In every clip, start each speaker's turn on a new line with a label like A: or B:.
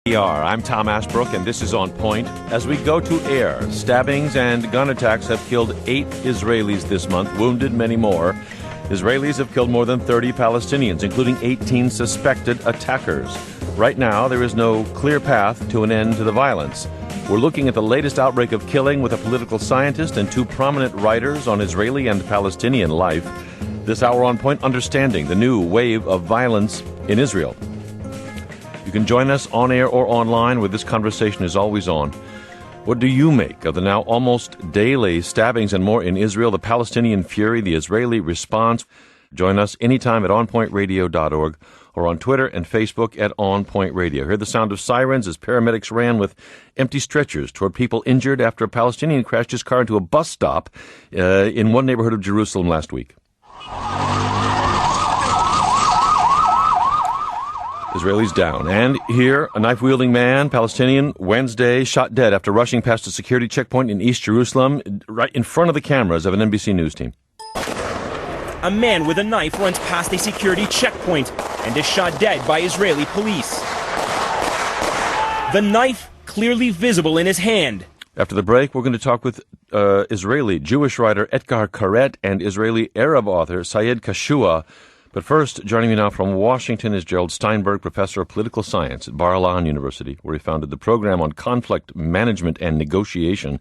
A: NPR. I'm Tom Ashbrook, and this is On Point. As we go to air, stabbings and gun attacks have killed 8 Israelis this month, wounded many more. Israelis have killed more than 30 Palestinians, including 18 suspected attackers. Right now, there is no clear path to an end to the violence. We're looking at the latest outbreak of killing with a political scientist and 2 prominent writers on Israeli and Palestinian life. This hour on Point, understanding the new wave of violence in Israel. You can join us on air or online, where this conversation is always on. What do you make of the now almost daily stabbings and more in Israel, the Palestinian fury, the Israeli response? Join us anytime at onpointradio.org or on Twitter and Facebook at On Point Radio. Hear the sound of sirens as paramedics ran with empty stretchers toward people injured after a Palestinian crashed his car into a bus stop in one neighborhood of Jerusalem last week. Israelis down. And here, a knife-wielding man, Palestinian, Wednesday, shot dead after rushing past a security checkpoint in East Jerusalem, right in front of the cameras of an NBC News team.
B: A man with a knife runs past a security checkpoint and is shot dead by Israeli police. The knife clearly visible in his hand.
A: After the break, we're going to talk with Israeli Jewish writer Etgar Keret and Israeli Arab author Sayid Kashua. But first, joining me now from Washington is Gerald Steinberg, professor of political science at Bar-Ilan University, where he founded the program on conflict management and negotiation.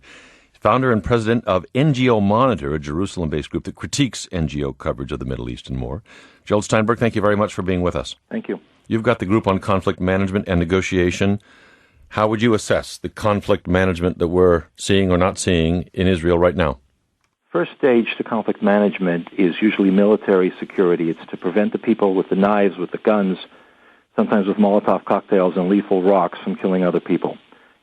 A: Founder and president of NGO Monitor, a Jerusalem-based group that critiques NGO coverage of the Middle East and more. Gerald Steinberg, thank you very much for being with us.
C: Thank you.
A: You've got the group on conflict management and negotiation. How would you assess the conflict management that we're seeing or not seeing in Israel right now?
C: First stage to conflict management is usually military security. It's to prevent the people with the knives, with the guns, sometimes with Molotov cocktails and lethal rocks from killing other people.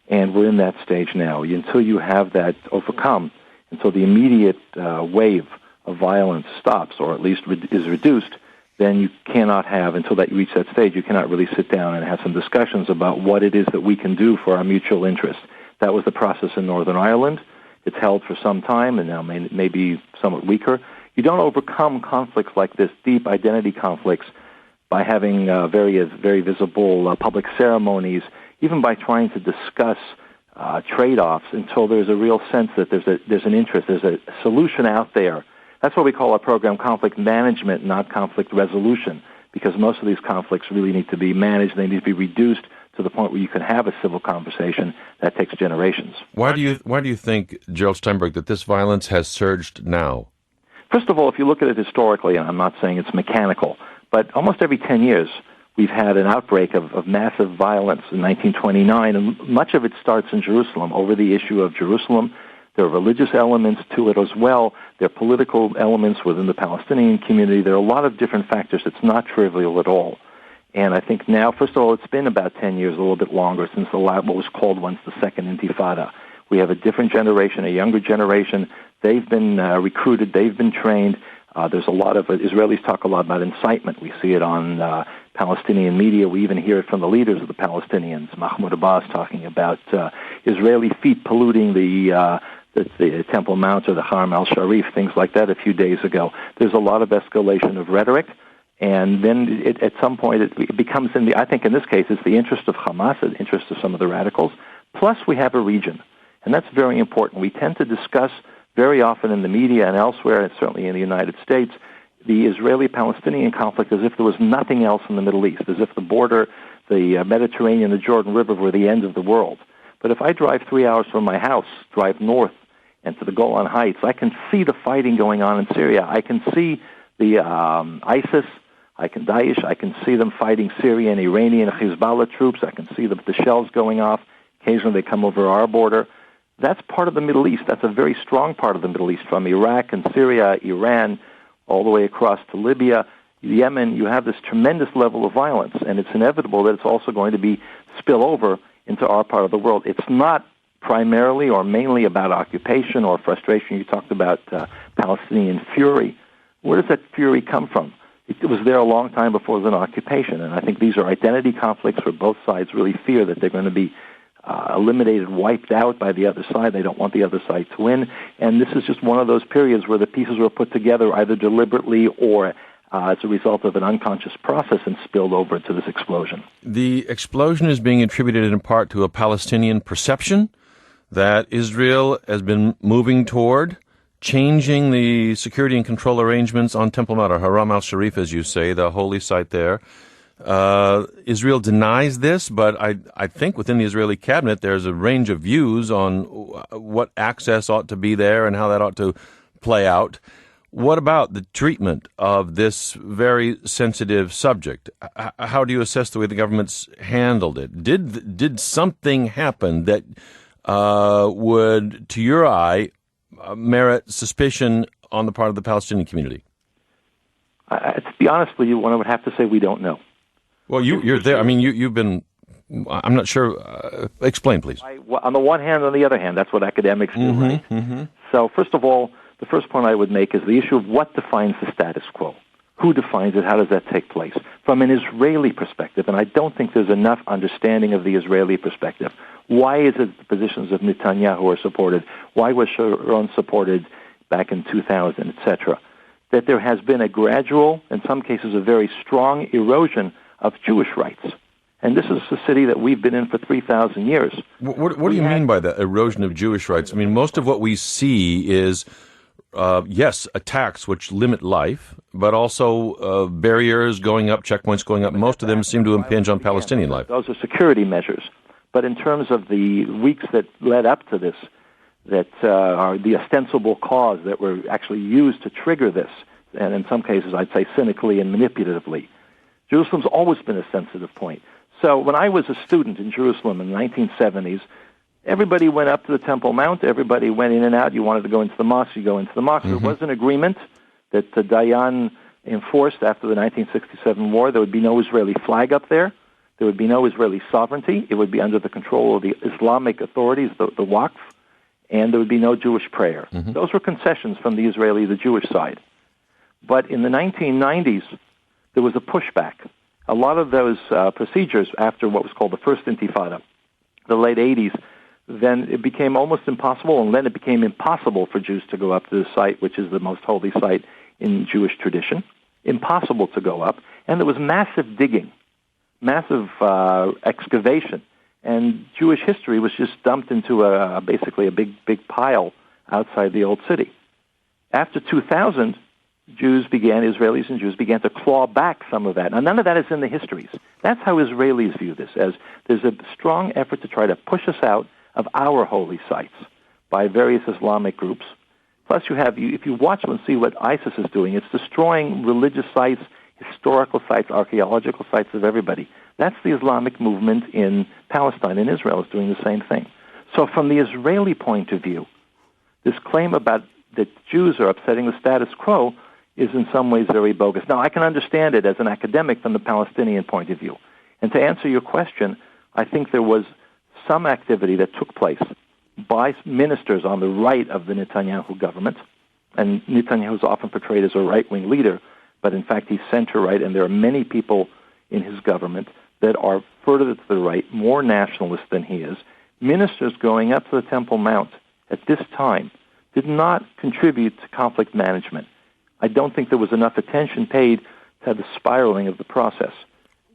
C: And we're in that stage now. Until you have that overcome, until the immediate wave of violence stops, or at least is reduced, then you cannot have, until that you reach that stage, you cannot really sit down and have some discussions about what it is that we can do for our mutual interest. That was the process in Northern Ireland. It's held for some time, and now may be somewhat weaker. You don't overcome conflicts like this, deep identity conflicts, by having very visible public ceremonies, even by trying to discuss trade-offs until there's a real sense that there's an interest, there's a solution out there. That's what we call our program conflict management, not conflict resolution, because most of these conflicts really need to be managed. They need to be reduced to the point where you can have a civil conversation. That takes generations.
A: Why do you think, Gerald Steinberg, that this violence has surged now?
C: First of all, if you look at it historically, and I'm not saying it's mechanical, but almost every 10 years we've had an outbreak of massive violence in 1929, and much of it starts in Jerusalem over the issue of Jerusalem. There are religious elements to it as well. There are political elements within the Palestinian community. There are a lot of different factors. It's not trivial at all. And I think now, first of all, it's been about 10 years, a little bit longer, since what was called once the Second Intifada. We have a different generation, a younger generation. They've been recruited. They've been trained. There's a lot of Israelis talk a lot about incitement. We see it on Palestinian media. We even hear it from the leaders of the Palestinians. Mahmoud Abbas talking about Israeli feet polluting the Temple Mount or the Haram al-Sharif, things like that a few days ago. There's a lot of escalation of rhetoric. And then at some point it becomes, I think in this case, it's the interest of Hamas, the interest of some of the radicals. Plus we have a region, and that's very important. We tend to discuss very often in the media and elsewhere, and certainly in the United States, the Israeli-Palestinian conflict as if there was nothing else in the Middle East, as if the border, the Mediterranean, the Jordan River were the end of the world. But if I drive 3 hours from my house, drive north and to the Golan Heights, I can see the fighting going on in Syria. I can see the ISIS, Daesh, I can see them fighting Syrian, Iranian, Hezbollah troops. I can see the shells going off. Occasionally they come over our border. That's part of the Middle East. That's a very strong part of the Middle East, from Iraq and Syria, Iran, all the way across to Libya, Yemen. You have this tremendous level of violence, and it's inevitable that it's also going to be spill over into our part of the world. It's not primarily or mainly about occupation or frustration. You talked about Palestinian fury. Where does that fury come from? It was there a long time before there was an occupation, and I think these are identity conflicts where both sides really fear that they're going to be eliminated, wiped out by the other side. They don't want the other side to win, and this is just one of those periods where the pieces were put together either deliberately or as a result of an unconscious process and spilled over to this explosion.
A: The explosion is being attributed in part to a Palestinian perception that Israel has been moving toward changing the security and control arrangements on Temple Mount, or Haram al-Sharif, as you say, the holy site there. Israel denies this, but I think within the Israeli cabinet there's a range of views on what access ought to be there and how that ought to play out. What about the treatment of this very sensitive subject? How do you assess the way the government's handled it? Did something happen that would, to your eye, merit suspicion on the part of the Palestinian community?
C: To be honest with you, I would have to say we don't know.
A: Well, you're there. I mean, you've been. I'm not sure. Explain, please.
C: On the one hand, on the other hand, that's what academics do, right? Mm-hmm. So, first of all, the first point I would make is the issue of what defines the status quo. Who defines it? How does that take place? From an Israeli perspective, and I don't think there's enough understanding of the Israeli perspective. Why is it the positions of Netanyahu are supported? Why was Sharon supported back in 2000, etc.? That there has been a gradual, in some cases a very strong erosion of Jewish rights. And this is a city that we've been in for 3,000 years.
A: What do you mean by that, erosion of Jewish rights? I mean, most of what we see is, yes, attacks which limit life, but also barriers going up, checkpoints going up. Most of them seem to impinge on Palestinian life.
C: Those are security measures. But in terms of the weeks that led up to this, that are the ostensible cause that were actually used to trigger this, and in some cases I'd say cynically and manipulatively, Jerusalem's always been a sensitive point. So when I was a student in Jerusalem in the 1970s, everybody went up to the Temple Mount, everybody went in and out. You wanted to go into the mosque, you go into the mosque. Mm-hmm. There was an agreement that the Dayan enforced after the 1967 war. There would be no Israeli flag up there. There would be no Israeli sovereignty. It would be under the control of the Islamic authorities, the Waqf, and there would be no Jewish prayer. Mm-hmm. Those were concessions from the Jewish side. But in the 1990s, there was a pushback. A lot of those procedures after what was called the First Intifada, the late 80s, then it became almost impossible, and then it became impossible for Jews to go up to the site, which is the most holy site in Jewish tradition. Impossible to go up. And there was massive digging, massive excavation, and Jewish history was just dumped into basically a big pile outside the old city. After 2000, Israelis and Jews began to claw back some of that. Now, none of that is in the histories. That's how Israelis view this, as there's a strong effort to try to push us out of our holy sites by various Islamic groups. Plus, if you watch and see what ISIS is doing, it's destroying religious sites, historical sites, archaeological sites of everybody. That's the Islamic movement in Palestine, and Israel is doing the same thing. So from the Israeli point of view, this claim about that Jews are upsetting the status quo is in some ways very bogus. Now, I can understand it as an academic from the Palestinian point of view. And to answer your question, I think there was some activity that took place by ministers on the right of the Netanyahu government, and Netanyahu is often portrayed as a right-wing leader, but in fact he's center-right, and there are many people in his government that are further to the right, more nationalist than he is. Ministers going up to the Temple Mount at this time did not contribute to conflict management. I don't think there was enough attention paid to the spiraling of the process.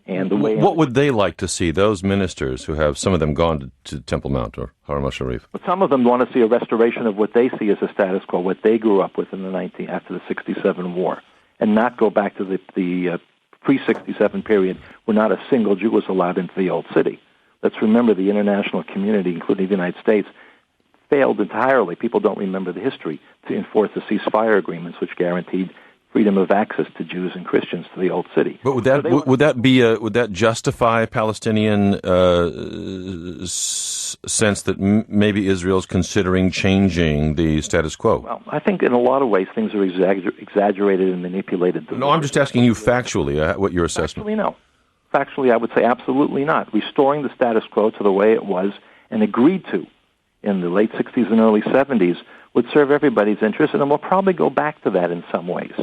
C: And the way
A: what would they like to see, those ministers who have, some of them, gone to Temple Mount or Haram al-Sharif?
C: But some of them want to see a restoration of what they see as a status quo, what they grew up with after the 67 war, and not go back to the pre-67 period where not a single Jew was allowed into the old city. Let's remember the international community, including the United States, failed entirely. People don't remember the history to enforce the ceasefire agreements, which guaranteed freedom of access to Jews and Christians to the old city.
A: But would that justify Palestinian sense that maybe Israel's considering changing the status quo?
C: Well, I think in a lot of ways things are exaggerated and manipulated.
A: No, I'm just asking you factually what your assessment.
C: Factually, no. Factually, I would say absolutely not. Restoring the status quo to the way it was and agreed to in the late 60s and early 70s would serve everybody's interest, and we'll probably go back to that in some ways.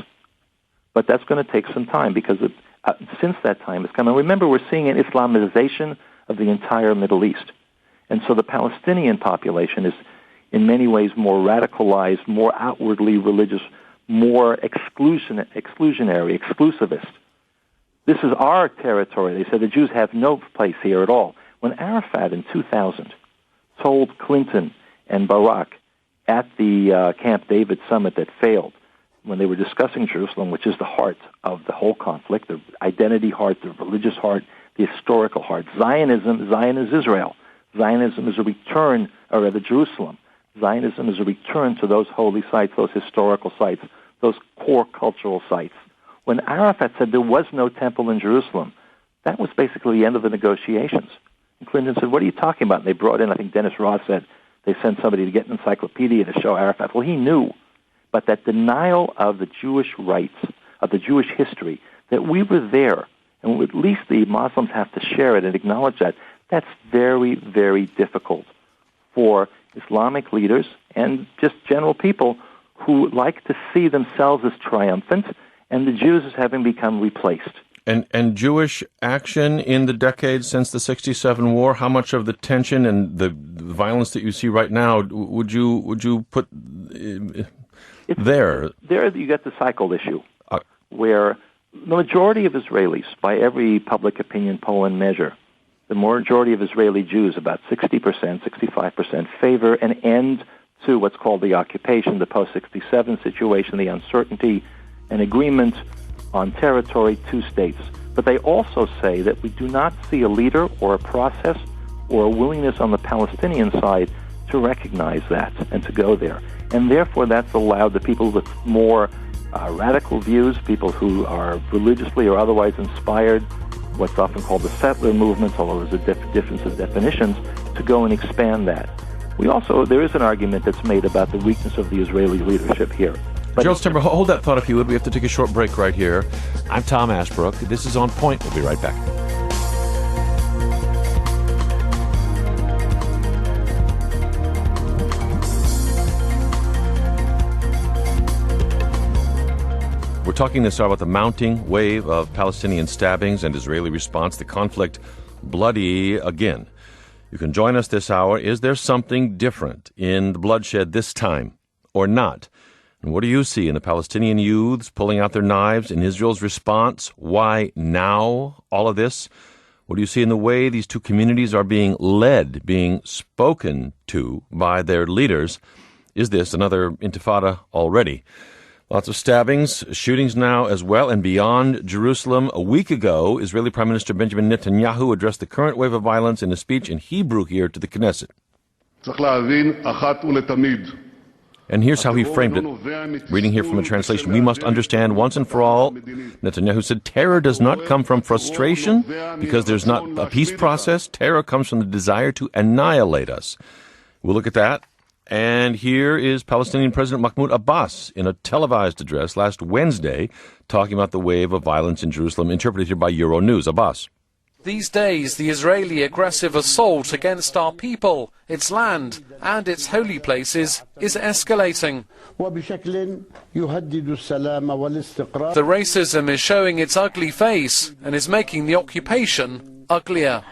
C: But that's going to take some time because since that time has come. And remember, we're seeing an Islamization of the entire Middle East. And so the Palestinian population is in many ways more radicalized, more outwardly religious, more exclusionary, exclusivist. This is our territory. They said the Jews have no place here at all. When Arafat in 2000 told Clinton and Barak at the Camp David summit that failed, when they were discussing Jerusalem, which is the heart of the whole conflict, the identity heart, the religious heart, the historical heart. Zion is Israel. Zionism is a return, or rather Jerusalem. Zionism is a return to those holy sites, those historical sites, those core cultural sites. When Arafat said there was no temple in Jerusalem, that was basically the end of the negotiations. And Clinton said, what are you talking about? And they brought in, I think Dennis Ross said, they sent somebody to get an encyclopedia to show Arafat. Well, he knew. But that denial of the Jewish rights, of the Jewish history, that we were there, and at least the Muslims have to share it and acknowledge that, that's very, very difficult for Islamic leaders and just general people who like to see themselves as triumphant and the Jews as having become replaced.
A: And Jewish action in the decades since the '67 war, how much of the tension and the violence that you see right now would you put there?
C: There you get the cycle issue, where the majority of Israelis, by every public opinion poll and measure, the majority of Israeli Jews, about 60%, 65%, favor an end to what's called the occupation, the post-67 situation, the uncertainty, an agreement on territory, 2 states. But they also say that we do not see a leader or a process or a willingness on the Palestinian side to recognize that and to go there. And therefore that's allowed the people with more radical views, people who are religiously or otherwise inspired, what's often called the settler movement, although there's a difference of definitions, to go and expand that. There is an argument that's made about the weakness of the Israeli leadership here.
A: Gerald Steinberg, hold that thought if you would. We have to take a short break right here. I'm Tom Ashbrook. This is On Point. We'll be right back. We're talking this hour about the mounting wave of Palestinian stabbings and Israeli response. The conflict bloody again. You can join us this hour. Is there something different in the bloodshed this time or not? And what do you see in the Palestinian youths pulling out their knives, in Israel's response? Why now all of this? What do you see in the way these two communities are being led, being spoken to by their leaders? Is this another intifada already? Lots of stabbings, shootings now as well, and beyond Jerusalem. A week ago, Israeli Prime Minister Benjamin Netanyahu addressed the current wave of violence in a speech in Hebrew here to the Knesset. And here's how he framed it. Reading here from a translation, we must understand once and for all, Netanyahu said, terror does not come from frustration because there's not a peace process. Terror comes from the desire to annihilate us. We'll look at that. And here is Palestinian President Mahmoud Abbas in a televised address last Wednesday talking about the wave of violence in Jerusalem, interpreted here by Euronews. Abbas.
D: These days, the Israeli aggressive assault against our people, its land, and its holy places is escalating. The racism is showing its ugly face and is making the occupation uglier.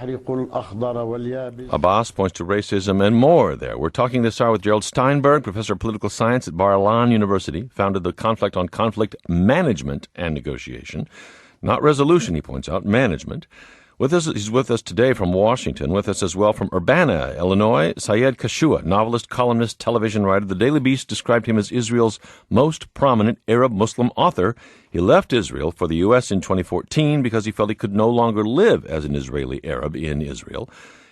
A: Abbas points to racism and more there. We're talking this hour with Gerald Steinberg, professor of political science at Bar-Ilan University, founded the Conflict on Conflict Management and Negotiation. Not resolution, he points out, management. He's with us today from Washington. With us as well from Urbana, Illinois, Sayid Kashua, novelist, columnist, television writer. The Daily Beast described him as Israel's most prominent Arab Muslim author. He left Israel for the U.S. in 2014 because he felt he could no longer live as an Israeli Arab in Israel.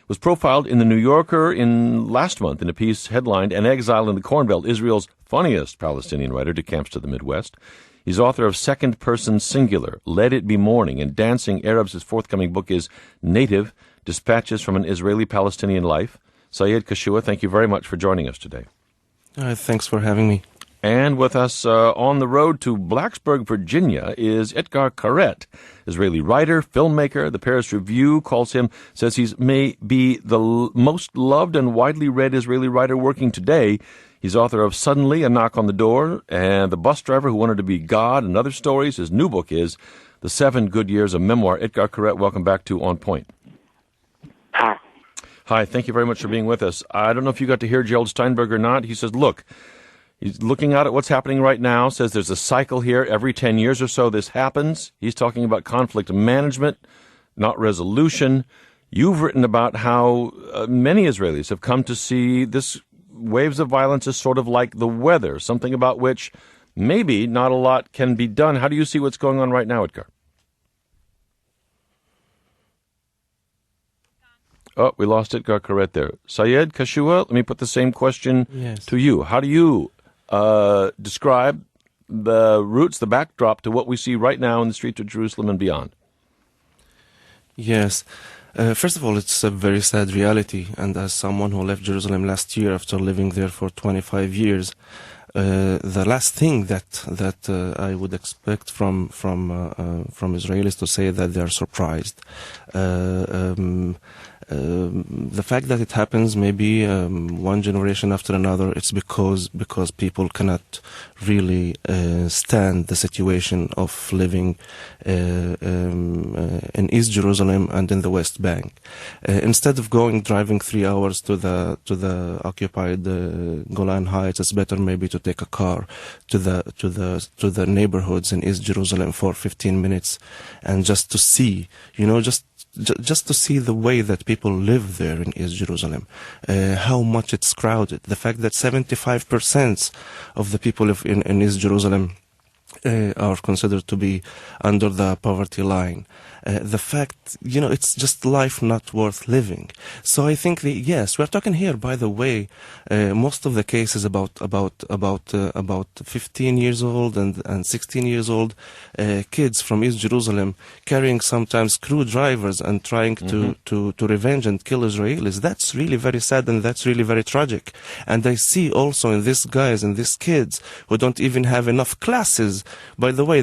A: Was profiled in The New Yorker last month in a piece headlined An Exile in the Corn Belt, Israel's funniest Palestinian writer decamps to the Midwest. He's author of Second Person Singular, Let It Be Morning, and Dancing Arabs. His forthcoming book is Native, Dispatches from an Israeli-Palestinian Life. Sayid Kashua, thank you very much for joining us today.
E: Thanks for having me.
A: And with us on the road to Blacksburg, Virginia, is Etgar Keret, Israeli writer, filmmaker. The Paris Review says he's may be the most loved and widely read Israeli writer working today. He's author of Suddenly, A Knock on the Door, and The Bus Driver Who Wanted to Be God, and other stories. His new book is The 7 Good Years of Memoir. Etgar Keret, welcome back to On Point.
F: Hi.
A: Hi, thank you very much for being with us. I don't know if you got to hear Gerald Steinberg or not. He says, look, He's looking out at what's happening right now, says there's a cycle here. Every 10 years or so this happens. He's talking about conflict management, not resolution. You've written about how many Israelis have come to see this waves of violence as sort of like the weather, something about which maybe not a lot can be done. How do you see what's going on right now, Etgar? Oh, we lost Etgar Keret there. Sayid, Kashua, let me put the same question to you. How do you describe the roots, the backdrop to what we see right now in the streets of Jerusalem and beyond?
E: Yes. First of all, it's a very sad reality. And as someone who left Jerusalem last year after living there for 25 years, the last thing that I would expect from Israelis to say that they are surprised. The fact that it happens maybe one generation after another, it's because people cannot really stand the situation of living in East Jerusalem and in the West Bank. Instead of driving 3 hours to the occupied Golan Heights, it's better maybe to take a car to the neighborhoods in East Jerusalem for 15 minutes and just to see, just to see the way that people live there in East Jerusalem, how much it's crowded. The fact that 75% of the people in East Jerusalem are considered to be under the poverty line. The fact, it's just life not worth living. So I think yes, we're talking here, by the way, most of the cases about 15 years old and 16 years old kids from East Jerusalem carrying sometimes screwdrivers and trying to revenge and kill Israelis. That's really very sad and that's really very tragic. And I see also in these guys and these kids who don't even have enough classes. By the way,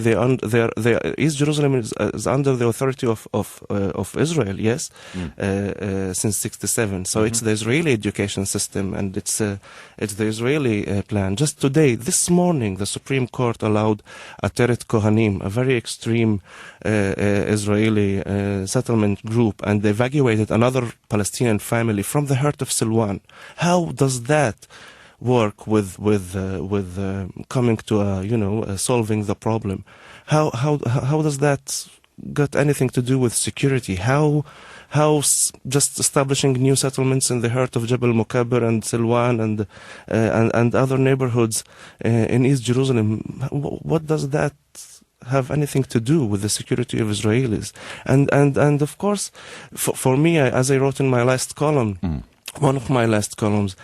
E: East Jerusalem is under the authority of Israel, yes, since '67. So it's the Israeli education system, and it's the Israeli plan. Just today, this morning, the Supreme Court allowed a Keret Kohanim, a very extreme Israeli settlement group, and they evacuated another Palestinian family from the heart of Silwan. How does that work with coming to solving the problem? How does that got anything to do with security? How just establishing new settlements in the heart of Jebel Mukabir and Silwan and other neighborhoods in East Jerusalem? What does that have anything to do with the security of Israelis? And of course, for me, as I wrote in my last column. One of my last columns,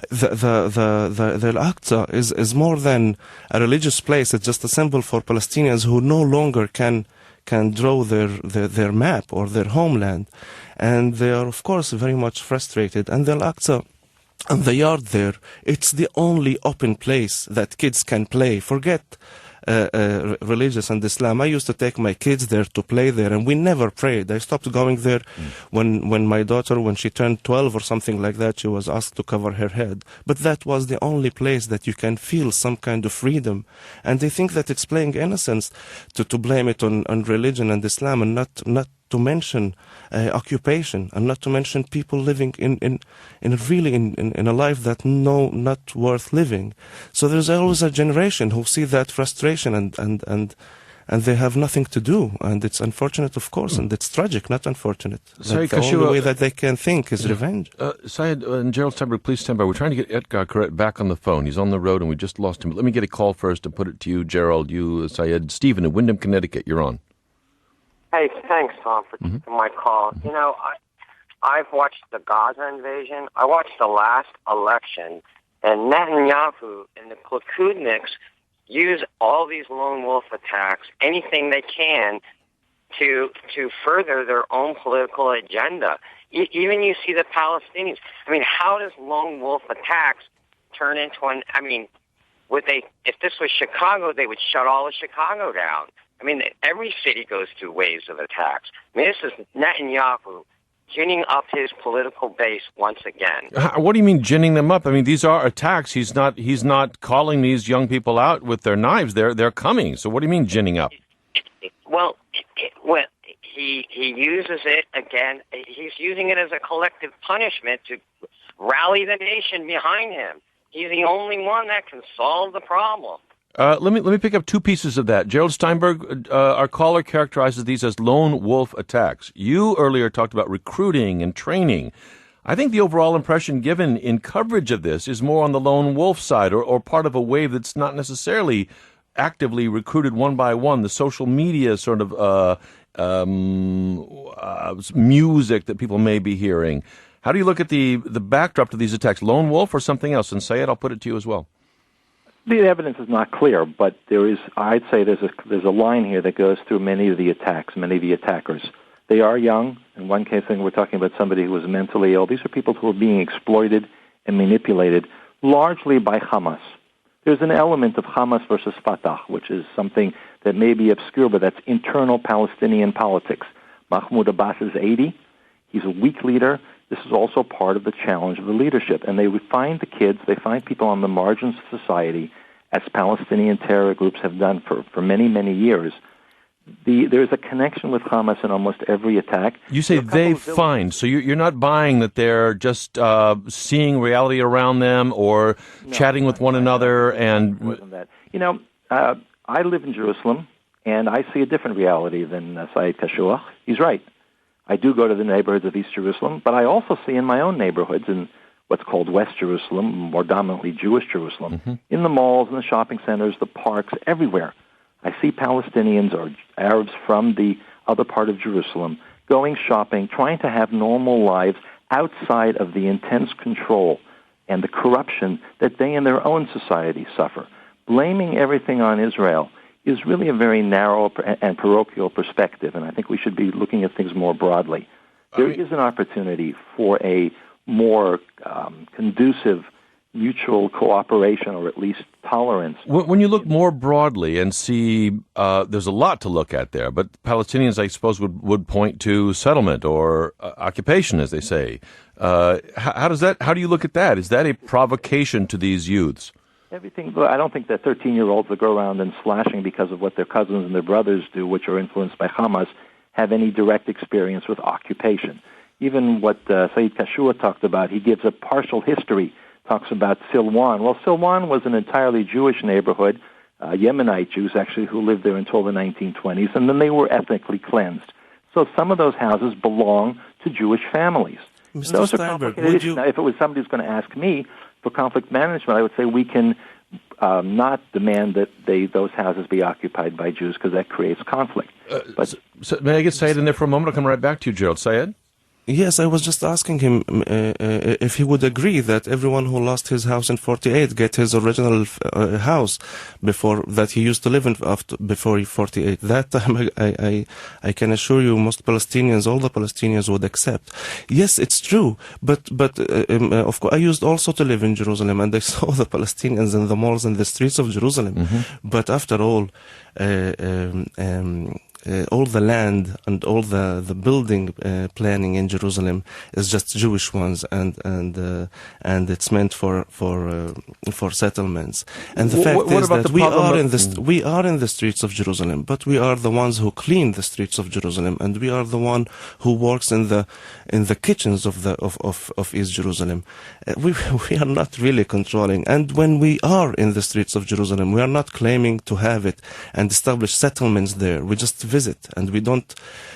E: the Al-Aqsa is more than a religious place. It's just a symbol for Palestinians who no longer can draw their map or their homeland, and they are of course very much frustrated. And the Al-Aqsa and the yard there, it's the only open place that kids can play. Forget religious and Islam. I used to take my kids there to play there, and we never prayed. I stopped going there when my daughter, when she turned 12 or something like that, she was asked to cover her head. But that was the only place that you can feel some kind of freedom. And they think that it's playing innocence to blame it on religion and Islam, and not to mention occupation, and not to mention people living in a life that not worth living. So there's always a generation who see that frustration and they have nothing to do, and it's unfortunate, of course, and it's tragic, not unfortunate.
A: Sayid,
E: the only way that they can think is revenge.
A: Sayid and Gerald Steinberg, please stand by. We're trying to get Etgar Keret back on the phone. He's on the road and we just lost him. But let me get a call first and put it to you, Gerald, you, Sayid. Stephen in Windham, Connecticut, you're on.
F: Hey, thanks, Tom, for taking my call. I've watched the Gaza invasion. I watched the last election, and Netanyahu and the Klakudniks use all these lone wolf attacks, anything they can, to further their own political agenda. Even you see the Palestinians. I mean, how does lone wolf attacks turn into if this was Chicago, they would shut all of Chicago down. I mean, every city goes through waves of attacks. I mean, this is Netanyahu ginning up his political base once again.
A: What do you mean ginning them up? I mean, these are attacks. He's not calling these young people out with their knives. They're coming. So what do you mean ginning up?
F: Well, he uses it again. He's using it as a collective punishment to rally the nation behind him. He's the only one that can solve the problem.
A: Let me pick up two pieces of that. Gerald Steinberg, our caller, characterizes these as lone wolf attacks. You earlier talked about recruiting and training. I think the overall impression given in coverage of this is more on the lone wolf side, or part of a wave that's not necessarily actively recruited one by one. The social media sort of music that people may be hearing. How do you look at the backdrop to these attacks? Lone wolf or something else? And Sayid, I'll put it to you as well.
C: The evidence is not clear, but I'd say there's a line here that goes through many of the attacks, many of the attackers. They are young. In one case, I think we're talking about somebody who was mentally ill. These are people who are being exploited and manipulated largely by Hamas. There's an element of Hamas versus Fatah, which is something that may be obscure, but that's internal Palestinian politics. Mahmoud Abbas is 80. He's a weak leader. This is also part of the challenge of the leadership. And they would find the kids, they find people on the margins of society, as Palestinian terror groups have done for many, many years. There's a connection with Hamas in almost every attack.
A: You say they find, so you're not buying that they're just seeing reality around them or chatting with one another and...
C: More than that. I live in Jerusalem, and I see a different reality than Sayid Kashua. He's right. I do go to the neighborhoods of East Jerusalem, but I also see in my own neighborhoods in what's called West Jerusalem, more dominantly Jewish Jerusalem, in the malls, in the shopping centers, the parks, everywhere. I see Palestinians or Arabs from the other part of Jerusalem going shopping, trying to have normal lives outside of the intense control and the corruption that they in their own society suffer. Blaming everything on Israel is really a very narrow and parochial perspective, and I think we should be looking at things more broadly. There is an opportunity for a more conducive mutual cooperation, or at least tolerance.
A: When you look more broadly and see, there's a lot to look at there, but Palestinians, I suppose, would point to settlement or occupation, as they say. How do you look at that? Is that a provocation to these youths?
C: I don't think that 13-year-olds that go around and slashing because of what their cousins and their brothers do, which are influenced by Hamas, have any direct experience with occupation. Even what Sayid Kashua talked about, he gives a partial history, talks about Silwan. Well, Silwan was an entirely Jewish neighborhood, Yemenite Jews actually, who lived there until the 1920s, and then they were ethnically cleansed. So some of those houses belong to Jewish families.
E: Mr. Steinberg,
C: Now, if it was somebody who's going to ask me for conflict management, I would say we can not demand that those houses be occupied by Jews, because that creates conflict.
A: So may I get Sayid in there for a moment? I'll come right back to you, Gerald. Sayid?
E: Yes, I was just asking him if he would agree that everyone who lost his house in 48 get his original house that he used to live in before 48. That time, I can assure you, most Palestinians, all the Palestinians would accept. Yes, it's true, but of course, I used also to live in Jerusalem, and I saw the Palestinians in the malls and the streets of Jerusalem. But after all, all the land and all the building planning in Jerusalem is just Jewish ones, and it's meant for settlements. And the fact is that we are in the streets of Jerusalem, but we are the ones who clean the streets of Jerusalem, and we are the one who works in the kitchens of East Jerusalem. We are not really controlling, and when we are in the streets of Jerusalem, we are not claiming to have it and establish settlements there. We just visit, and we don't.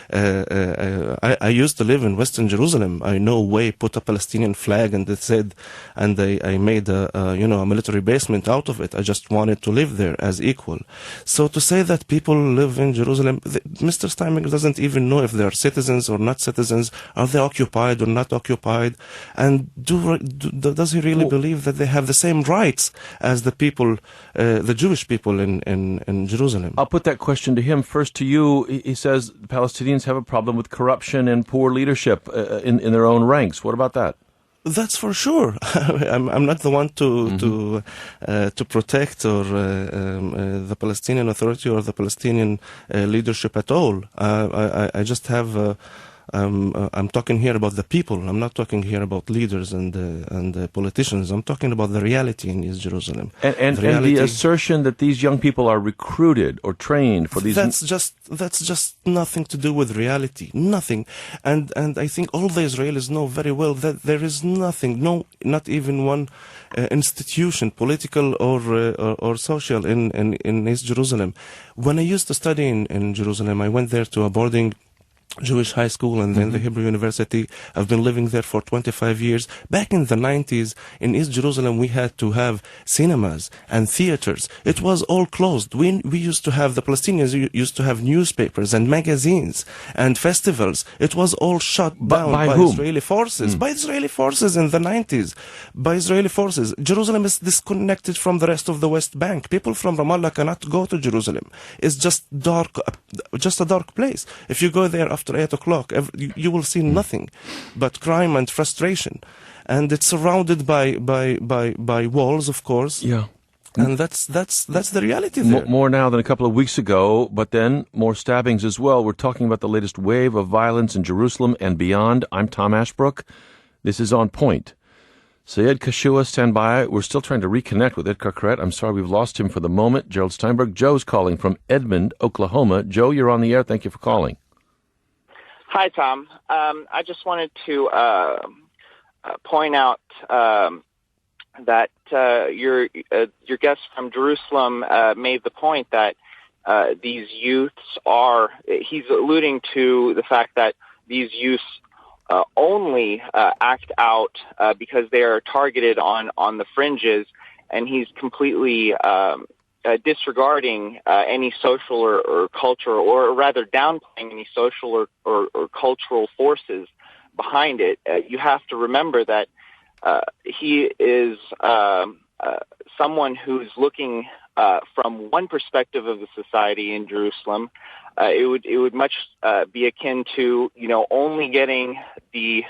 E: I used to live in Western Jerusalem. I no way put a Palestinian flag and it said, and I made a military basement out of it. I just wanted to live there as equal. So to say that people live in Jerusalem, Mr. Steinberg doesn't even know if they are citizens or not citizens. Are they occupied or not occupied? And does he really believe that they have the same rights as the people, the Jewish people in Jerusalem?
A: I'll put that question to him. First to you. He says Palestinians have a problem with corruption and poor leadership in their own ranks. What about that?
E: That's for sure. I'm not the one to protect or the Palestinian Authority or the Palestinian leadership at all. I just have I'm talking here about the people. I'm not talking here about leaders and politicians. I'm talking about the reality in East Jerusalem.
A: And the assertion that these young people are recruited or trained for these...
E: That's just nothing to do with reality. Nothing. And I think all the Israelis know very well that there is nothing, not even one institution, political or social, in East Jerusalem. When I used to study in Jerusalem, I went there to a boarding Jewish high school and then the Hebrew University. I've been living there for 25 years. Back in the 90s, in East Jerusalem, we had to have cinemas and theaters. It was all closed. We used to have, the Palestinians used to have newspapers and magazines and festivals. It was all shut down by Israeli forces. By Israeli forces in the 90s. By Israeli forces. Jerusalem is disconnected from the rest of the West Bank. People from Ramallah cannot go to Jerusalem. It's just dark, just a dark place. If you go there after 8 o'clock, you will see nothing but crime and frustration, and it's surrounded by walls, of course.
A: Yeah,
E: and that's the reality there.
A: More now than a couple of weeks ago, but then more stabbings as well. We're talking about the latest wave of violence in Jerusalem and beyond. I'm Tom Ashbrook. This is On Point. Sayid, Kashua, stand by. We're still trying to reconnect with Etgar Keret. I'm sorry we've lost him for the moment. Gerald Steinberg. Joe's calling from Edmond, Oklahoma. Joe, you're on the air. Thank you for calling.
G: Hi, Tom. I just wanted to point out that your guest from Jerusalem made the point that these youths are. He's alluding to the fact that these youths only act out because they are targeted on the fringes, and he's completely disregarding any social or cultural, or rather downplaying any social or cultural forces behind it. You have to remember that he is someone who's looking from one perspective of the society in Jerusalem. It would much be akin to only getting the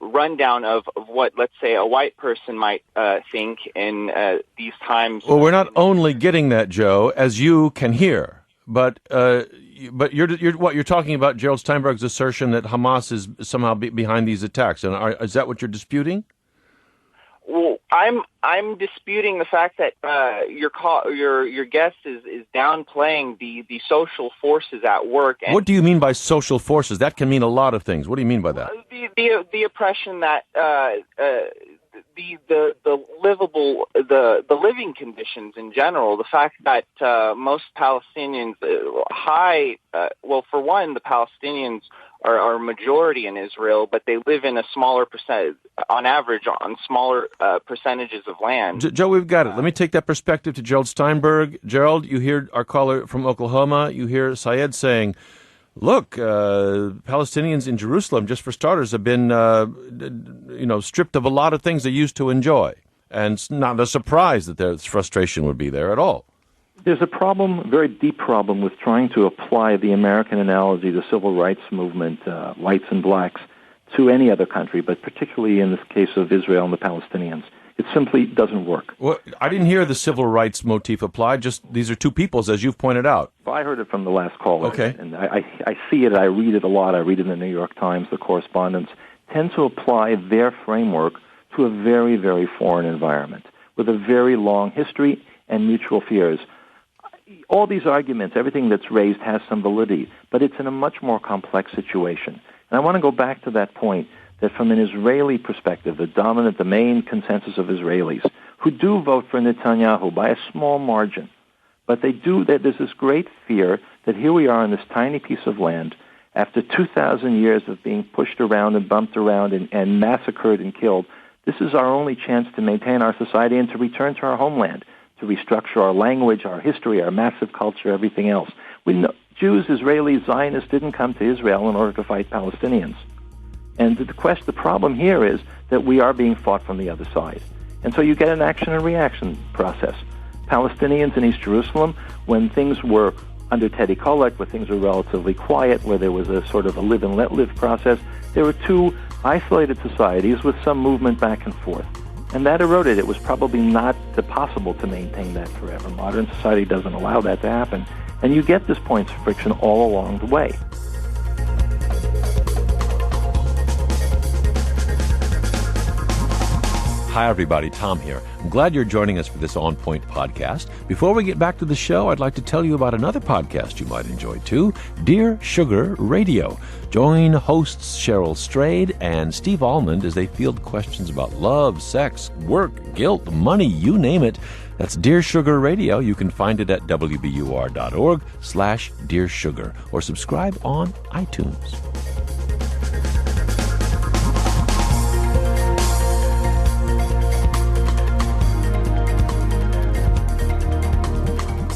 G: rundown of what, let's say, a white person might think in these times.
A: Well, we're not only getting that, Joe, as you can hear, but you're talking about Gerald Steinberg's assertion that Hamas is somehow behind these attacks, and is that what you're disputing?
G: Well, I'm disputing the fact that your guest is downplaying the social forces at work. And
A: what do you mean by social forces? That can mean a lot of things. What do you mean by that?
G: The oppression that the living conditions in general, the fact that most Palestinians, for one, the Palestinians are a majority in Israel, but they live in a smaller on average, on smaller percentages of land.
A: Joe, we've got it. Let me take that perspective to Gerald Steinberg. Gerald, you hear our caller from Oklahoma. You hear Sayid saying, look, Palestinians in Jerusalem, just for starters, have been, stripped of a lot of things they used to enjoy. And it's not a surprise that there's frustration would be there at all.
C: There's a problem, very deep problem, with trying to apply the American analogy, the civil rights movement, whites and blacks, to any other country, but particularly in this case of Israel and the Palestinians. It simply doesn't work.
A: Well, I didn't hear the civil rights motif applied. Just these are two peoples, as you've pointed out.
C: Well, I heard it from the last caller.
A: Okay.
C: And I see it. I read it a lot. I read it in the New York Times. The correspondents tend to apply their framework to a very, very foreign environment with a very long history and mutual fears. All these arguments, everything that's raised has some validity, but it's in a much more complex situation. And I want to go back to that point, that from an Israeli perspective, the main consensus of Israelis, who do vote for Netanyahu by a small margin, but there's this great fear that here we are on this tiny piece of land, after 2,000 years of being pushed around and bumped around and massacred and killed. This is our only chance to maintain our society and to return to our homeland, to restructure our language, our history, our massive culture, everything else. Jews, Israelis, Zionists didn't come to Israel in order to fight Palestinians. And the problem here is that we are being fought from the other side. And so you get an action and reaction process. Palestinians in East Jerusalem, when things were under Teddy Kollek, where things were relatively quiet, where there was a sort of a live and let live process, there were two isolated societies with some movement back and forth. And that eroded. It was probably not possible to maintain that forever. Modern society doesn't allow that to happen. And you get this points of friction all along the way.
A: Hi, everybody. Tom here. I'm glad you're joining us for this On Point podcast. Before we get back to the show, I'd like to tell you about another podcast you might enjoy, too, Dear Sugar Radio. Join hosts Gerald Steinberg and Steve Almond as they field questions about love, sex, work, guilt, money, you name it. That's Dear Sugar Radio. You can find it at wbur.org/Dear Sugar or subscribe on iTunes.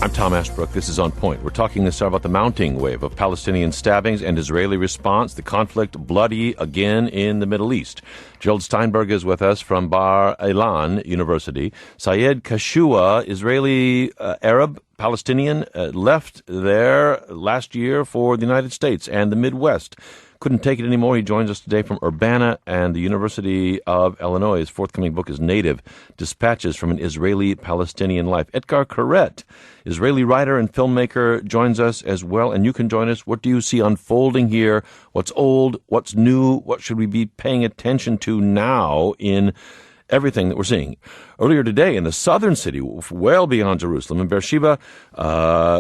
A: I'm Tom Ashbrook. This is On Point. We're talking this hour about the mounting wave of Palestinian stabbings and Israeli response. The conflict bloody again in the Middle East. Gerald Steinberg is with us from Bar Ilan University. Sayid Kashua, Israeli Arab Palestinian, left there last year for the United States and the Midwest. Couldn't take it anymore. He joins us today from Urbana and the University of Illinois. His forthcoming book is Native, Dispatches from an Israeli-Palestinian Life. Etgar Keret, Israeli writer and filmmaker, joins us as well. And you can join us. What do you see unfolding here? What's old? What's new? What should we be paying attention to now in everything that we're seeing? Earlier today in the southern city, well beyond Jerusalem, in Beersheba,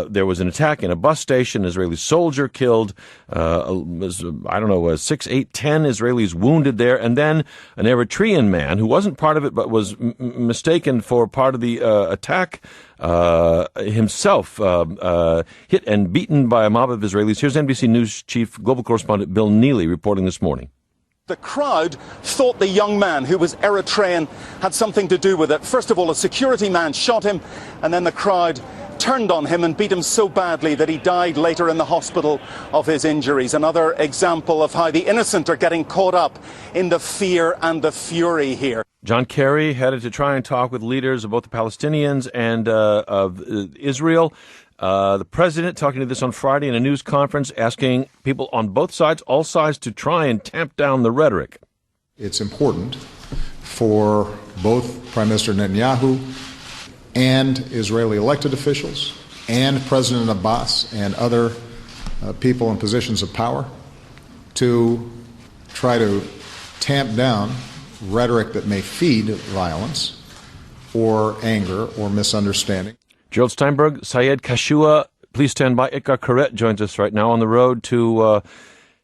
A: there was an attack in a bus station, an Israeli soldier killed, 6, 8, 10 Israelis wounded there, and then an Eritrean man who wasn't part of it but was mistaken for part of the attack himself, hit and beaten by a mob of Israelis. Here's NBC News chief global correspondent Bill Neely reporting this morning.
H: The crowd thought the young man, who was Eritrean, had something to do with it. First of all, a security man shot him, and then the crowd turned on him and beat him so badly that he died later in the hospital of his injuries. Another example of how the innocent are getting caught up in the fear and the fury here.
A: John Kerry headed to try and talk with leaders of both the Palestinians and of Israel. The president talking to this on Friday in a news conference, asking people on both sides, all sides, to try and tamp down the rhetoric.
I: It's important for both Prime Minister Netanyahu and Israeli elected officials and President Abbas and other people in positions of power to try to tamp down rhetoric that may feed violence or anger or misunderstanding.
A: Gerald Steinberg, Sayid Kashua, please stand by. Etgar Keret joins us right now on the road to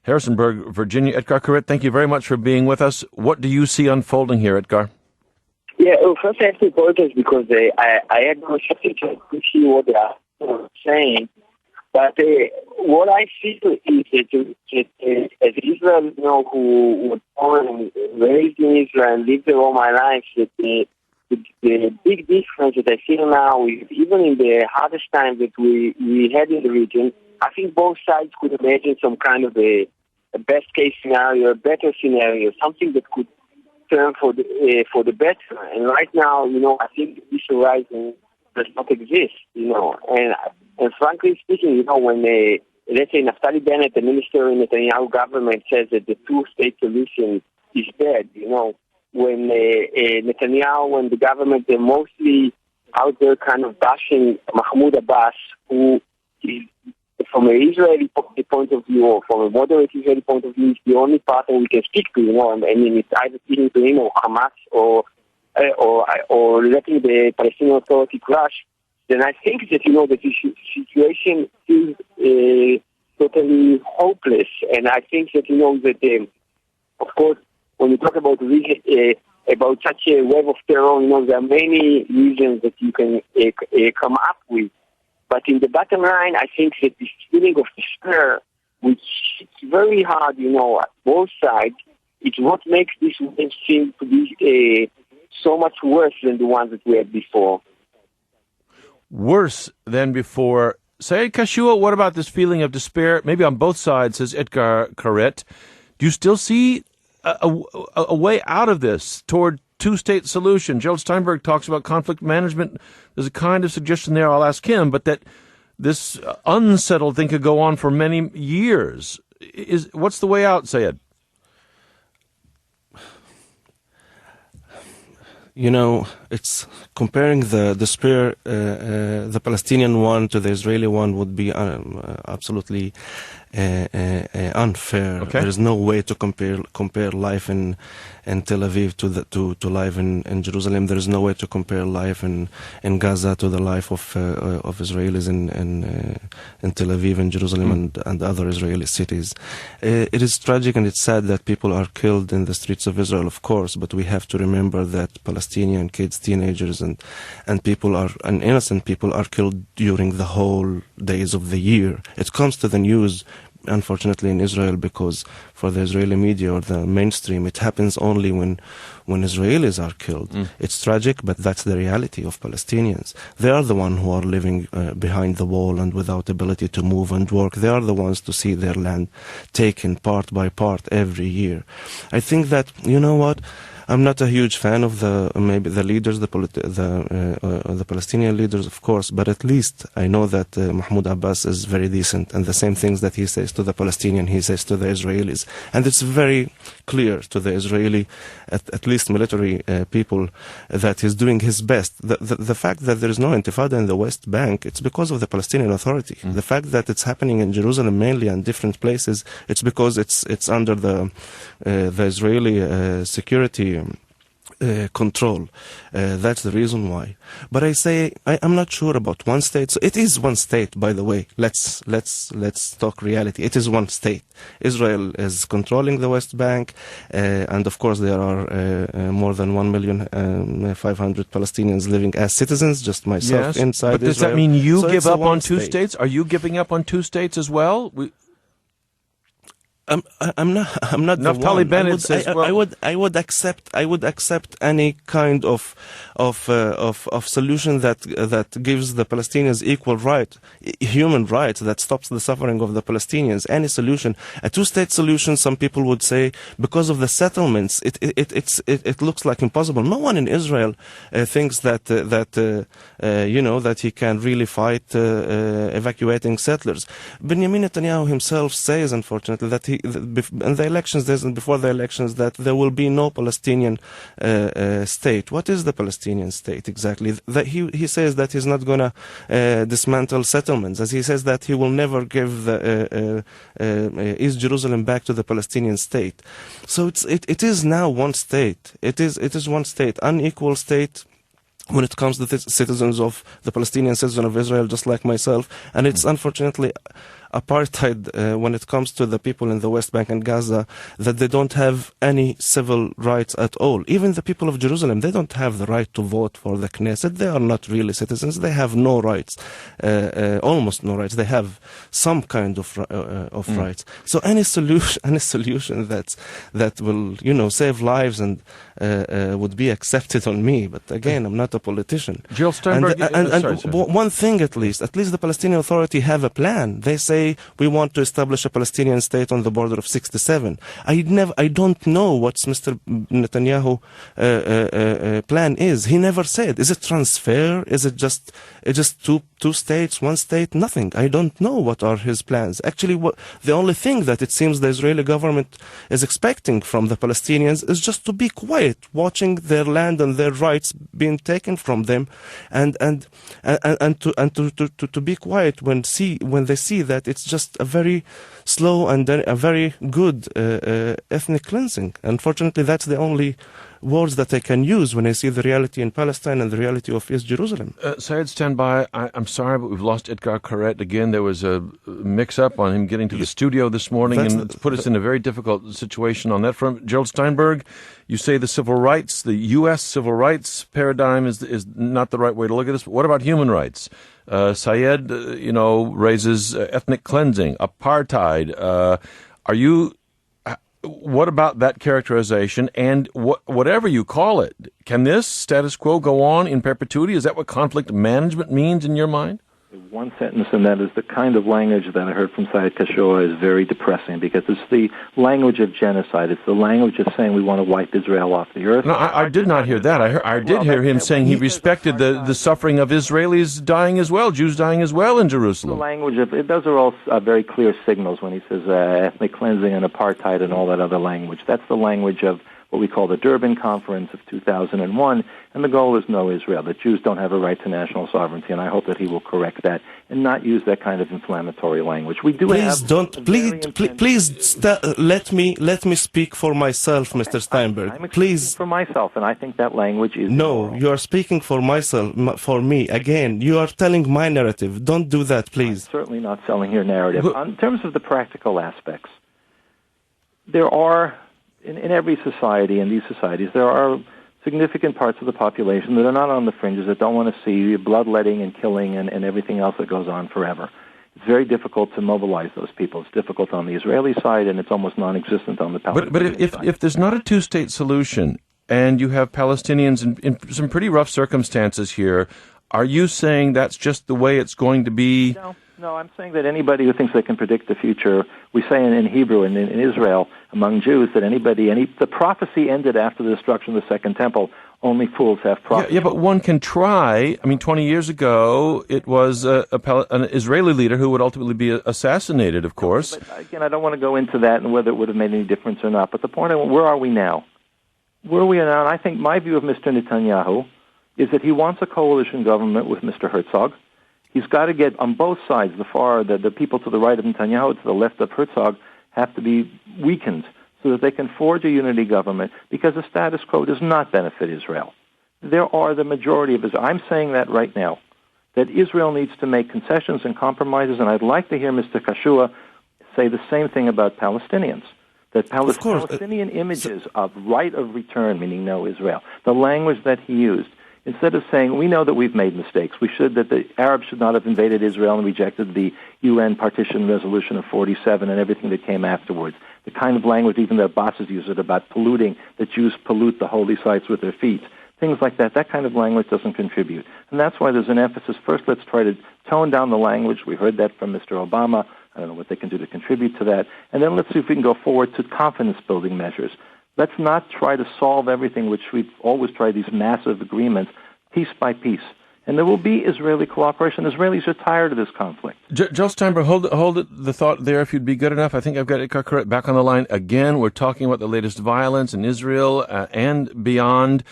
A: Harrisonburg, Virginia. Etgar Keret, thank you very much for being with us. What do you see unfolding here, Etgar?
F: Yeah, first I have to apologize because I had no chance to see what they are saying. But what I feel is that as Israel, who was born and raised in Israel and lived there all my life, that the big difference that I feel now is even in the hardest time that we had in the region, I think both sides could imagine some kind of a best case scenario, a better scenario, something that could turn for the better. And right now, I think this horizon does not exist, And frankly speaking, when let's say Naftali Bennett, the minister in the Netanyahu government, says that the two-state solution is dead, when Netanyahu and the government, they're mostly out there kind of bashing Mahmoud Abbas, who is, from an Israeli point of view or from a moderate Israeli point of view, is the only partner we can speak to, it's either speaking to him or Hamas or letting the Palestinian Authority crash. Then I think that, that the situation is totally hopeless. And I think that, that, of course, when you talk about such a wave of terror, there are many reasons that you can come up with. But in the bottom line, I think that this feeling of despair, which is very hard, at both sides, it's what makes this wave seem to be so much worse than the ones that we had before.
A: Worse than before. Sayid Kashua, what about this feeling of despair, maybe on both sides, says Etgar Keret? Do you still see a way out of this toward two-state solution? Gerald Steinberg talks about conflict management. There's a kind of suggestion there, I'll ask him, but that this unsettled thing could go on for many years. What's the way out, Sayid?
E: It's comparing the despair, the Palestinian one to the Israeli one would be absolutely unfair.
A: Okay.
E: There is no way to compare life in Tel Aviv to life in Jerusalem. There is no way to compare life in Gaza to the life of Israelis in Tel Aviv and Jerusalem and other Israeli cities. It is tragic and it's sad that people are killed in the streets of Israel, of course, but we have to remember that Palestinian kids, teenagers, and innocent people are killed during the whole days of the year. It comes to the news, unfortunately, in Israel, because for the Israeli media or the mainstream, it happens only when Israelis are killed. It's tragic, but that's the reality of Palestinians. They are the ones who are living behind the wall and without ability to move and work. They are the ones to see their land taken part by part every year. I think that, you know what? I'm not a huge fan of the leaders, the Palestinian leaders, of course, but at least I know that Mahmoud Abbas is very decent, and the same things that he says to the Palestinian, he says to the Israelis, and it's very clear to the Israeli, at least military people, that he's doing his best. The fact that there is no intifada in the West Bank, it's because of the Palestinian Authority. The fact that it's happening in Jerusalem mainly and different places, it's because it's under the Israeli security control. That's the reason why. But I say I'm not sure about one state. So it is one state, by the way. Let's talk reality. It is one state. Israel is controlling the West Bank, and of course there are more than 1,500,000 Palestinians living as citizens. Just myself inside.
A: But does
E: Israel.
A: that mean you
E: So
A: give
E: it's
A: up on two
E: state.
A: states? Are you giving up on two states as well?
E: I'm not
A: Enough
E: the
A: Tali
E: one.
A: Bennett says, well,
E: I would accept any kind of solution that gives the Palestinians equal right, human rights, that stops the suffering of the Palestinians. Any solution, a two-state solution, some people would say, because of the settlements, it looks like impossible. No one in Israel thinks that he can really fight evacuating settlers. Benjamin Netanyahu himself says, unfortunately, that before the elections, that there will be no Palestinian state. What is the Palestinian state exactly? That he says that he's not going to dismantle settlements, as he says that he will never give the East Jerusalem back to the Palestinian state. So it is now one state. It is one state, unequal state when it comes to the citizens of the Palestinian citizen of Israel, just like myself, and it's unfortunately apartheid when it comes to the people in the West Bank and Gaza, that they don't have any civil rights at all. Even the people of Jerusalem, they don't have the right to vote for the Knesset. They are not really citizens. They have no rights, almost no rights. They have some kind of rights. So any solution that will save lives and would be accepted on me. But again, I'm not a politician.
A: Gerald Steinberg,
E: One thing at least the Palestinian Authority have a plan. They say we want to establish a Palestinian state on the border of 67. I don't know what's Mr. Netanyahu plan is. He never said. Is it transfer? Is it just two states, one state? Nothing. I don't know what are his plans. Actually, the only thing that it seems the Israeli government is expecting from the Palestinians is just to be quiet, watching their land and their rights being taken from them, and to be quiet when they see that it's just a very slow and a very good ethnic cleansing. Unfortunately, that's the only words that I can use when I see the reality in Palestine and the reality of East Jerusalem.
A: Sayid, stand by. I'm sorry, but we've lost Etgar Keret again. There was a mix-up on him getting to the studio this morning, and it's put us in a very difficult situation on that front. Gerald Steinberg, you say the U.S. civil rights paradigm is not the right way to look at this, but what about human rights? Sayid, raises ethnic cleansing, apartheid. What about that characterization? And whatever you call it, can this status quo go on in perpetuity? Is that what conflict management means in your mind?
C: One sentence, and that is the kind of language that I heard from Sayid Kashua is very depressing, because it's the language of genocide. It's the language of saying we want to wipe Israel off the earth.
A: No, I did not hear that. I did hear him saying he respected the suffering of Israelis dying as well, Jews dying as well in Jerusalem.
C: The language of those are all very clear signals when he says ethnic cleansing and apartheid and all that other language. That's the language of what we call the Durban Conference of 2001, and the goal is no Israel, that Jews don't have a right to national sovereignty, and I hope that he will correct that and not use that kind of inflammatory language. We do
E: let me speak for myself, Mr. Steinberg.
C: I'm
E: please.
C: For myself, and I think that language is
E: No,
C: immoral.
E: you are speaking for myself, for me. Again, you are telling my narrative. Don't do that, please.
C: I'm certainly not selling your narrative. In terms of the practical aspects, there are, in every society, in these societies, there are significant parts of the population that are not on the fringes, that don't want to see bloodletting and killing and everything else that goes on forever. It's very difficult to mobilize those people. It's difficult on the Israeli side, and it's almost non-existent on the Palestinian side.
A: But if there's not a two-state solution, and you have Palestinians in some pretty rough circumstances here, are you saying that's just the way it's going to be?
C: No, I'm saying that anybody who thinks they can predict the future, we say in Hebrew and in Israel among Jews that the prophecy ended after the destruction of the Second Temple. Only fools have prophecy.
A: Yeah, but one can try. I mean, 20 years ago, it was an Israeli leader who would ultimately be assassinated, of course.
C: But again, I don't want to go into that and whether it would have made any difference or not. But the point, where are we now? Where are we now? And I think my view of Mr. Netanyahu is that he wants a coalition government with Mr. Herzog. He's got to get on both sides, the people to the right of Netanyahu, to the left of Herzog, have to be weakened so that they can forge a unity government, because the status quo does not benefit Israel. There are the majority of Israel. I'm saying that right now, that Israel needs to make concessions and compromises, and I'd like to hear Mr. Kashua say the same thing about Palestinians. That Palestinian images of right of return, meaning no Israel, the language that he used, instead of saying, we know that we've made mistakes, that the Arabs should not have invaded Israel and rejected the UN partition resolution of 47 and everything that came afterwards. The kind of language even the Abbasids use it about polluting, that Jews pollute the holy sites with their feet. Things like that. That kind of language doesn't contribute. And that's why there's an emphasis. First, let's try to tone down the language. We heard that from Mr. Obama. I don't know what they can do to contribute to that. And then let's see if we can go forward to confidence-building measures. Let's not try to solve everything, which we've always tried, these massive agreements, piece by piece. And there will be Israeli cooperation. Israelis are tired of this conflict.
A: Gerald Steinberg, hold the thought there if you'd be good enough. I think I've got Etgar Keret back on the line again. We're talking about the latest violence in Israel and beyond.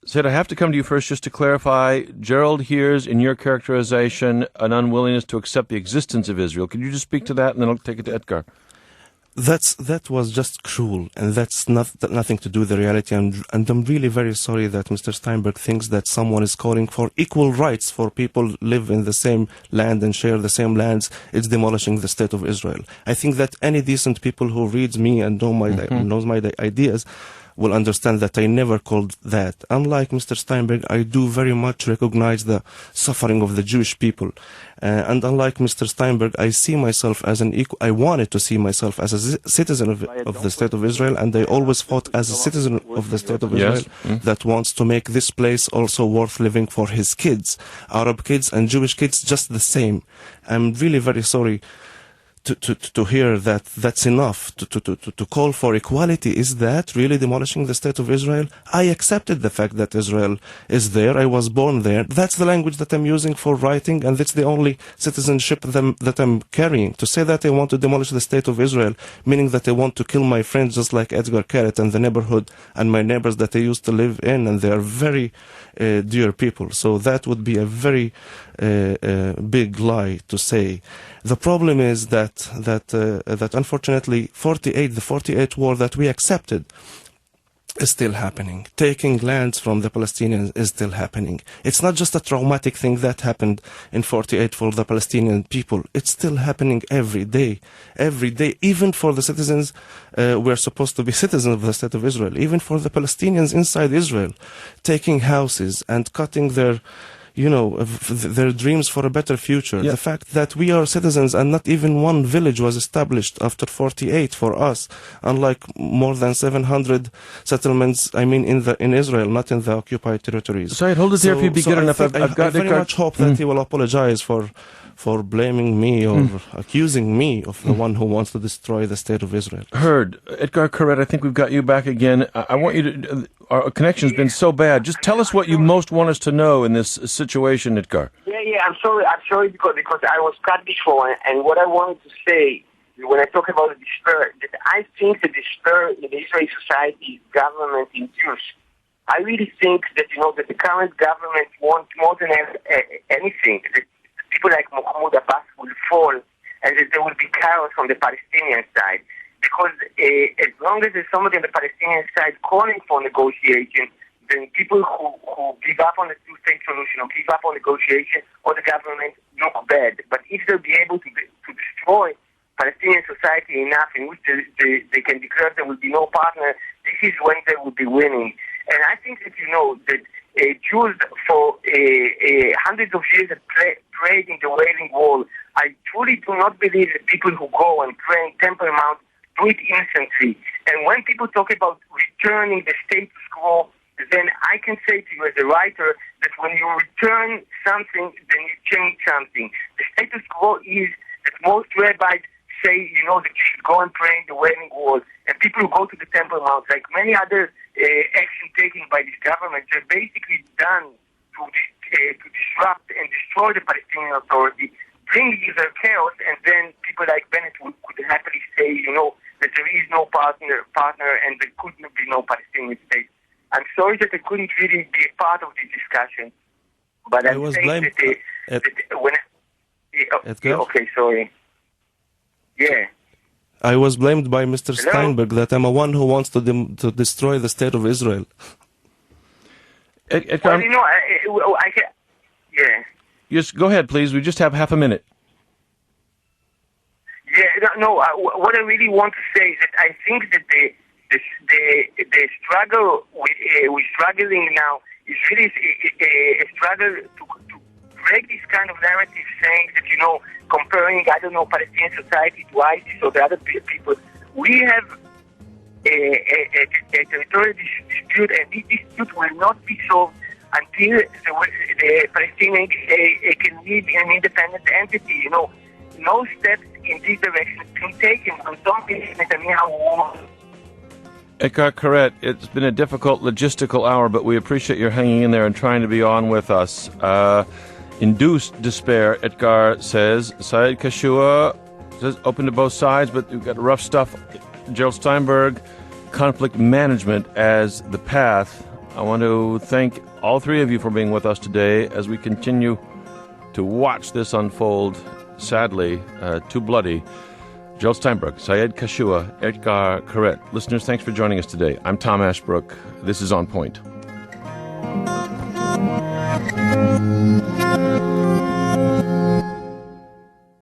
A: Sayid, I have to come to you first just to clarify. Gerald hears in your characterization an unwillingness to accept the existence of Israel. Could you just speak to that, and then I'll take it to Etgar?
E: That was just cruel, and that's nothing to do with the reality. And I'm really very sorry that Mr. Steinberg thinks that someone is calling for equal rights for people live in the same land and share the same lands. It's demolishing the state of Israel. I think that any decent people who reads me and knows my ideas will understand that I never called that. Unlike Mr. Steinberg, I do very much recognize the suffering of the Jewish people. And unlike Mr. Steinberg, I see myself as I wanted to see myself as a citizen of the State of Israel, and I always fought as a citizen of the State of Israel that wants to make this place also worth living for his kids, Arab kids and Jewish kids, just the same. I'm really very sorry to hear that that's enough to call for equality. Is that really demolishing the state of Israel? I accepted the fact that Israel is there. I was born there. That's the language that I'm using for writing, and that's the only citizenship that I'm carrying. To say that I want to demolish the state of Israel, meaning that I want to kill my friends just like Etgar, Keret, and the neighborhood and my neighbors that I used to live in, and they are very dear people. So that would be a very big lie to say. The problem is that unfortunately the 48 war that we accepted is still happening. Taking lands from the Palestinians is still happening. It's not just a traumatic thing that happened in 48 for the Palestinian people. It's still happening every day. Every day, even for the citizens, we're supposed to be citizens of the State of Israel. Even for the Palestinians inside Israel, taking houses and cutting their dreams for a better future. Yeah. The fact that we are citizens and not even one village was established after 48 for us, unlike more than 700 settlements, in Israel, not in the occupied territories.
A: Sayid, hold it there if you'd be good enough.
E: I very much hope that he will apologize for blaming me or accusing me of the one who wants to destroy the state of Israel.
A: Heard. Etgar Keret, I think we've got you back again. I want you to... Our connection's been so bad. Just tell us what you most want us to know in this situation, Etgar.
F: Yeah, I'm sorry because I was cut before, and what I wanted to say when I talk about the despair, that I think the despair in the Israeli society is government-induced. I really think that, that the current government wants more than anything, that people like Mahmoud Abbas will fall and that there will be chaos on the Palestinian side. Because as long as there's somebody on the Palestinian side calling for negotiation, then people who give up on the two-state solution or give up on negotiation or the government look bad. But if they'll be able to destroy Palestinian society enough in which they can declare there will be no partner, this is when they will be winning. And I think that, that Jews for hundreds of years have prayed in the Wailing Wall. I truly do not believe that people who go and pray in Temple Mount do it instantly. And when people talk about returning the status quo, then I can say to you as a writer that when you return something, then you change something. The status quo is that most rabbis say, that you should go and pray in the Wailing Wall. And people who go to the Temple Mount, like many other action taken by this government, they're basically done to disrupt and destroy the Palestinian Authority, bring either chaos, and then people like Bennett could happily say, that there is no partner, and there could be no Palestinian state. I'm sorry that I couldn't really be a part of this discussion, but I'm saying okay, sorry. Yeah.
E: I was blamed by Mr. Steinberg that I'm a one who wants to destroy the state of Israel.
F: Well, yeah.
A: Just go ahead, please. We just have half a minute.
F: Yeah, what I really want to say is that I think that the struggle we're struggling now is really a struggle to break this kind of narrative, saying that comparing Palestinian society to ISIS or the other people. We have a territorial dispute, and this dispute will not be solved until the Palestinians can live in an independent entity. No steps in this direction can be taken from something Netanyahu.
A: Etgar, Keret, it's been a difficult logistical hour, but we appreciate your hanging in there and trying to be on with us. Induced despair, Etgar says. Sayid Kashua says open to both sides, but we've got rough stuff. Gerald Steinberg, conflict management as the path. I want to thank all three of you for being with us today as we continue to watch this unfold. Sadly, too bloody. Gerald Steinberg, Sayid Kashua, Etgar, Keret. Listeners, thanks for joining us today. I'm Tom Ashbrook. This is On Point.